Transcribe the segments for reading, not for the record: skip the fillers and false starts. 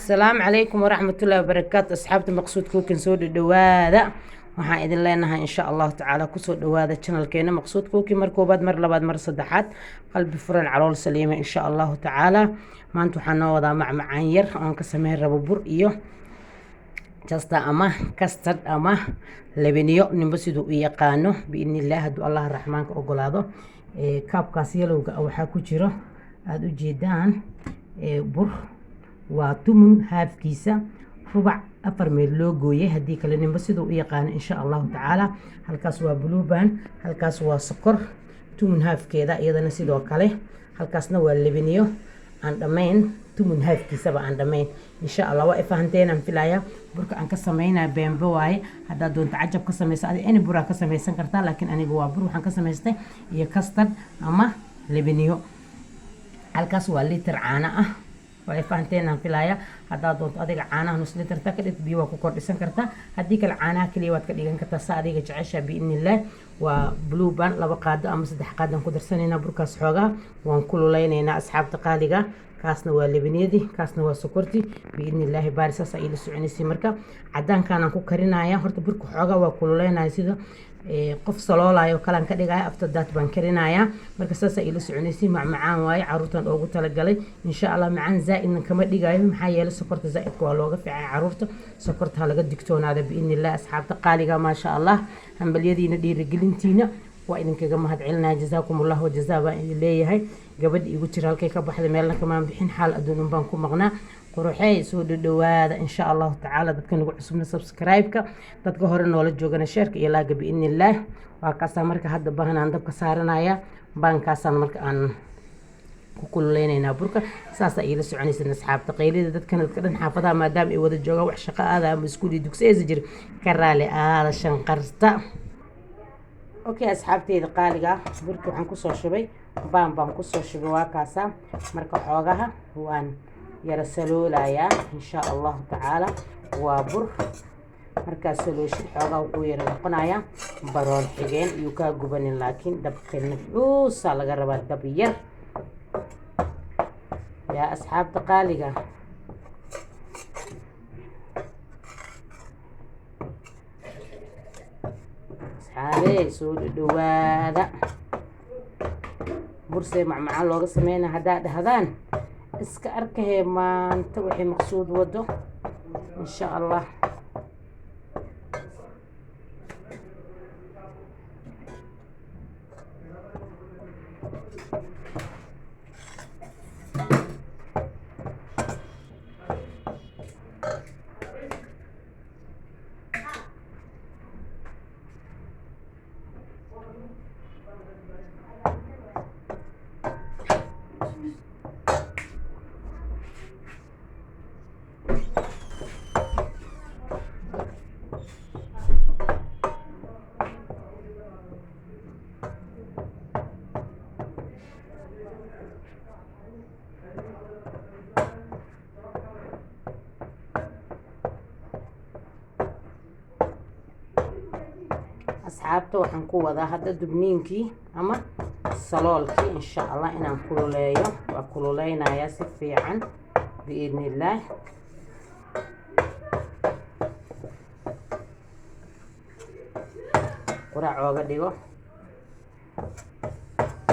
السلام عليكم ورحمة الله وبركاته أصحابتي مقصود كوكن سود الدوادة waxaan idin leenahay insha Allah tacaala kusoo dhawaada channelkeena maqsuud kooki mar koobaad mar labaad mar saddexaad qalbi furan calool saliima insha Allah tacaala maanta waxaan noo wadaa macmacaan yar oon ka sameyn rabo bur iyo jasta ama custard ama labiniyo nimba siduu u yaqaano biidnillaah hadduu Allah raxmaanka ogolaado kaabkaas yalowga waxaa ku jiro aad u jeedaan bur waa tumun haafkiisa rubac afar meel loo gooyay haddii kale nimba siduu u yaqaano insha allahu tacaala halkaas waa blueban halkaas waa sokor tumun haafkeeda iyadana sidoo kale halkaasna waa labiniyo aan dhammayn tumun haafkiisaba aan dhammayn insha allah waa fahanteen aan filaya burka aan ka sameynaa beenbo waaye haddaad doonto cajab ka samaysa adi any buraa ka samaysan kartaa laakiin aniga waa bur waxaan ka samaystay iyo custard ama labiniyo halkaas waa litir caano ah waa fahanteen aan filaya haddaad doonto adiga caanaha nus litir ka dhig biyo waa ku kordhisan kartaa haddii kale caanaha kaliya waad ka dhigan kartaa saa adiga jecesha biidnillaah waa blueban laba qaado ama saddex qaado aan ku darsanaynaa burkaas xoogaa waan kululeynaynaa asxaabta qaaliga kaasna waa labiniyadii kaasna waa sokorti biidnillaah baarisaas ay la soconaysay marka cadaankaan ku karinayaa horta burka xoogaa waa kululeynaya sida qof saloolayo kalan ka dhigaya after that baan karinayaa marka saas ay la soconaysay macmacaan waaye caruurtan ugu talagalay insha Allah macaan zaa'idna kama dhigayo maxaa yeelay sokorta zaa'idka waa looga fiican caruurta sokorta laga digtoonaada biidnillaah asxaabta qaaliga ma sha Allah hambaliyadiina dhiirigelintiina waa idinkaga mahadcelinaa jazaakumullah wa jazaa baan idin leeyahay gabadh igu jira halkay ka baxday meelna kama bixin xaal adduun baan ku maqnaa quruxay soo dhawaada insha Allah tacaala dadka nagu cusubna subscribe-ka dadka hore noola joogana share-ka iyo laaga biidnillaah waa kaasa marka hadda bahanaan dabka saaranaya baankaasaan marka aan ku kululeynaynaa burka saas ay la soconaysan asxaabta qaylida dadkan dadka dhan xaafadaha maadaama ay wada joogaan wax shaqo aada ama iskuul dugsi ay jir ka raali aada shanqarta okay asxaabteyda qaaliga burka waxaan ku soo shubay baan ku soo shubay waa kaasa marka xoogaha waan yara saloolayaa insha Allah tacaala waa bur markaas salooshid xoogaa wuxuu yara noqonayaa baroon xigeen iyo ka gubanin laakiin dabka nafcuusa laga rabaa dab yar yaa asxaabta qaaliga asxaabey soo dhawaada bursay macmacaan looga sameynaa haddaa dhahdaan iska arkahee maanta wixii maqsuud wado insha Allah asxaabta waxaan ku wadaa hadda dubniinkii ama saloolkii insha Allah inaan kululeeyo waa kululeynayaa si fiican biidnillaah quraac ooga dhigo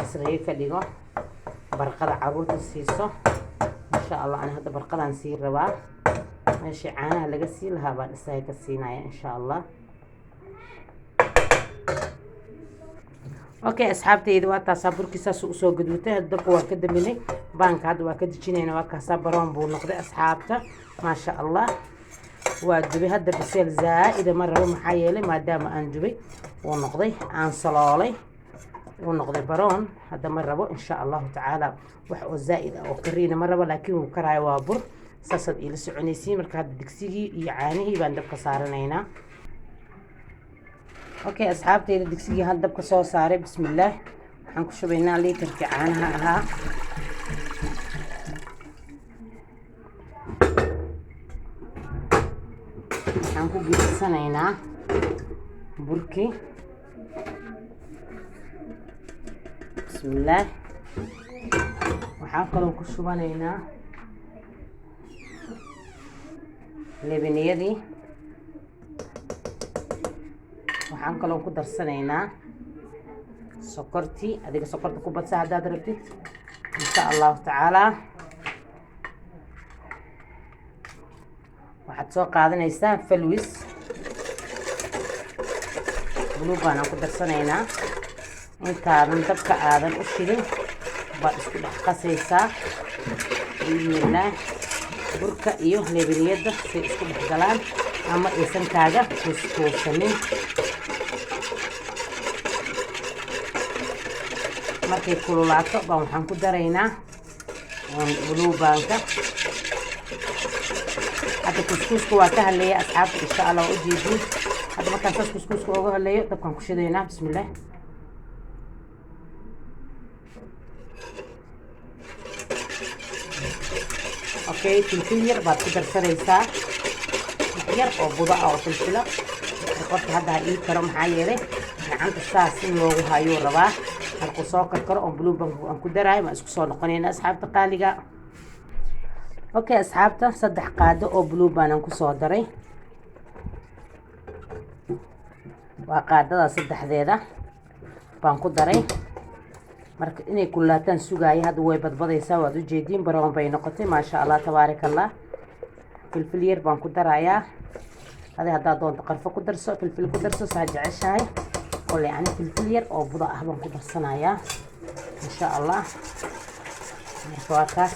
asriye ka dhigo barqada caruurta siiso insha Allah ana hadda barqadaan sii rabaa meeshii caanaha laga sii lahaa baan isaga ka siinaya insha Allah okay asxaabteyda waa taasa burkiisa soo gaduutay dabka waa ka daminay baanka hadda waa ka dejinayna waa kaasa baroon buu noqday asxaabta ma sha Allah waa dubay hadda biseel zaa'ida ma rabo maxaa yeelay maadaama aan dubay uu noqday aan saloolay uu noqday baroon hadda ma rabo insha Allah tacaala wax oo zaa'id ah oo kariina ma rabo laakiin uu karaayo waa bur saasad ila soconaysiin marka hadda digsigii iyo caanihii baan dabka saaranaynaa okay asxaabteyda digsigii hal dabka soo saaray bismillaah waxaan ku shubaynaa litirkii caanaha ahaa waxaan ku gidsanaynaa burkii bismillaah waxaan kaloo ku shubanaynaa lebeniyadii. waxaan kaloo ku darsanaynaa sokortii. adiga sokorta ku badsa haddaad rabtid insha allahu tacaala. waxaad soo qaadanaysaa falwis buluuban aan ku darsanaynaa. intaadan dabka aadan u shidin baad isku dhex qasaysaa biidnillaah. burka iyo lebeniyada say isku dhex galaan ama aysan kaaga kuuskuusanin. markay kululaato baan waxaan ku daraynaa buluubaanka. hadda kuskuuska waa ka haleeya asxaabta insha allah waa ujeedin. hadda markaan saas kuskuuska uga haleeyo dabkaan ku shidaynaa. bismillaah. okay, filfil yar baad ku darsanaysaa. yar oo budo ah oo filfila. qofka hadda ha ii karo maxaa yeelay gacanta saas in loogu hayo rabaa. halku soo karkaro oo buluuban aan ku daraayo ma isku soo noqonayna asxaabta qaaliga. okay asxaabta 3 qaado oo buluuban aan ku soo daray. waa qaadada saddexdeeda baan ku daray. marka inay kulaataan sugaaya. hadda way badbadaysaa waad u jeediin. baroon bay noqotay maasha allah tabaarakallah. filfil yar baan ku darayaa. haddaad doonto qarfo ku darso, filfil ku darso saa jeceshahay. oo yani filfil yar oo budo ah baan ku darsanayaa insha allah. marka waa kaas.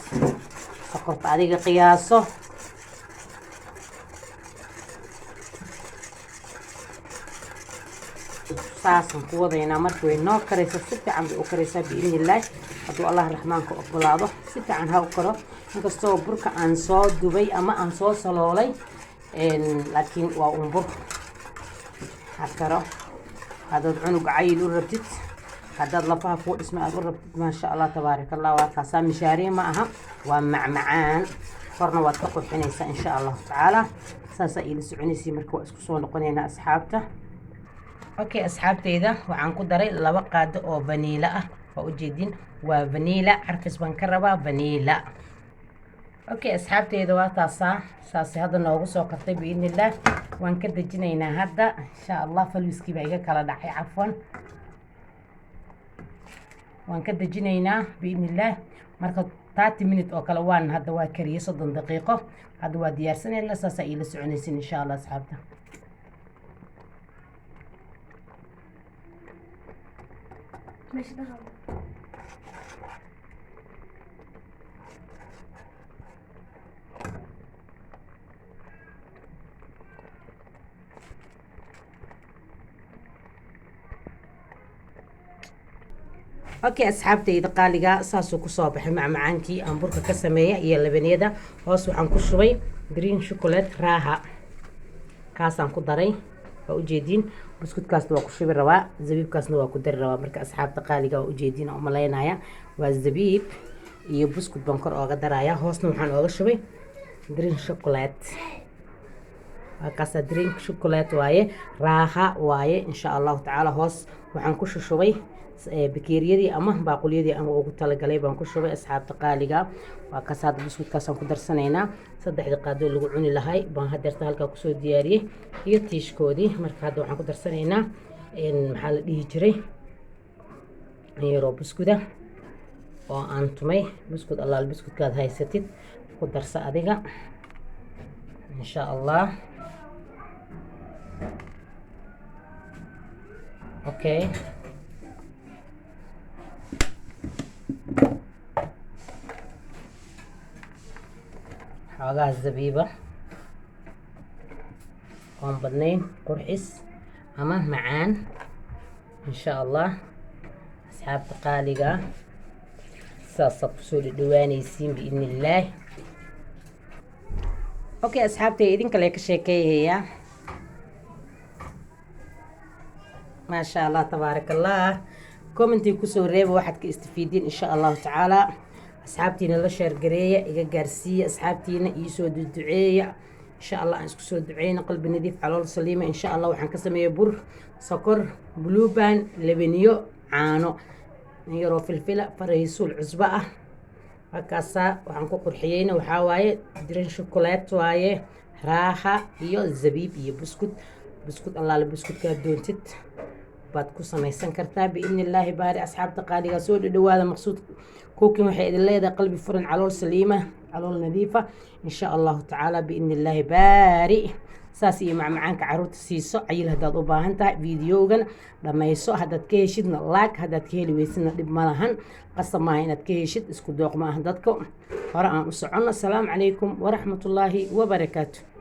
sokorta adiga qiyaaso. saasan ku wadaynaa. marka way noo karaysa si fiican bay u karaysaa biidnillaah. hadduu allah raxmaanka ogolaado si fiican ha u karo. inkastoo burka aan soo dubay ama aan soo saloolay laakiin waa bur ha karo. haddaad cunug cayil u rabtid, haddaad lafaha kuu dhisma aad u rabtid maasha allah tabaarakallah. waa kaasaa mishaariye ma aha, waa macmacaan. korna waad ka qurxinaysaa insha allahu tacaala. saasaa iila soconaysay. marka waa isku soo noqonaynaa asxaabta. okay asxaabteyda waxaan ku daray 2 qaado oo vaniila ah. waa ujeedin waa vaniila. carfis baan ka rabaa vaniila. okay asxaabteyda waa taasaa. saasi hadda noogu soo kartay biidnillaah. waan ka dejinaynaa hadda insha allah. falwiskii baa iga kala dhacay cafwan. waan ka dejinaynaa biidnillaah. marka 30 minute oo kale waan hadda waa kariyay 30 daqiiqo. hadda waa diyaarsanaynaa. saasaa iila soconaysin insha allah asxaabta. okay asxaabteyda qaaliga saasuu ku soo baxay macmacaankii aan burka ka sameeyay iyo lebeniyada. hoos waxaan ku shubay green chocolate raaha. kaasaan ku daray. waa ujeediin. buskudkaasna waa ku shubi rabaa. zabiibkaasna waa ku dari rabaa. marka asxaabta qaaliga waa ujeediin oo malaynaya waa zabiib iyo buskud baan kor ooga daraya. hoosna waxaan ooga shubay green chocolate. waa kaasa green chocolate waaye. raaha waaye insha allahu tacaala. hoos waxaan ku shushubay bakeeriyadii ama baaquliyadii aan ugu talagalay baan ku shubay asxaabta qaaliga. waa kaas hadda buskudkaasaan ku darsanaynaa. 3 qaado lagu cuni lahay baan hadeerta halkaa kusoo diyaariyey iyo tiishkoodii. marka hadda waxaan ku darsanaynaa maxaa la dhihi jiray yaroo buskuda oo aan tumay. buskud allaal buskudkaad haysatid ku darsa adiga insha allah. okay xoogaa zabiiba oon badnayn. qurxis ama macaan insha allah asxaabta qaaliga. saasaa kusoo dhadhawaanaysiin biidnillaah. okay asxaabtay idinkale ka sheekeeyayaa maasha allah tabaarakallah. commentii kusoo reeba waxaad ka istifiidiin insha allahu tacaala. asxaabtiina la sheergareeya iga gaarsiiya. asxaabtiina iisoo duceeya insha allah. aan isku soo duceyna qalbi nadiif calool saliima insha allah. waxaan ka sameeyay bur, sokor, buluuban, lebeniyo, caano yaroo filfila, faraysuul cusbo ah. halkaasaa waxaan ku qurxiyeyna waxaa waaye green chocolate waaye. raaxa iyo zabiib iyo buskud allaale buskudkaa doontid baad ku samaysan kartaa biidni illaahi baari. asxaabta qaaligaa soo dhadhawaada. maqsuud cooking waxay idin leedahay qalbi furan, calool saliima, calool nadiifa insha allahu tacaala biidni illaahi baari. saas iyo macmacaanka caruurta siiso. cayil haddaad u baahan tahay fiidiyowgan dhammayso. haddaad ka heshidna laag, haddaad ka heli weysidna dhib ma lahan. qasab maaha inaad ka heshid, isku dooq ma aha dadka. hore aan u soconno. asalaamu calaykum waraxmatullaahi wabarakaatu.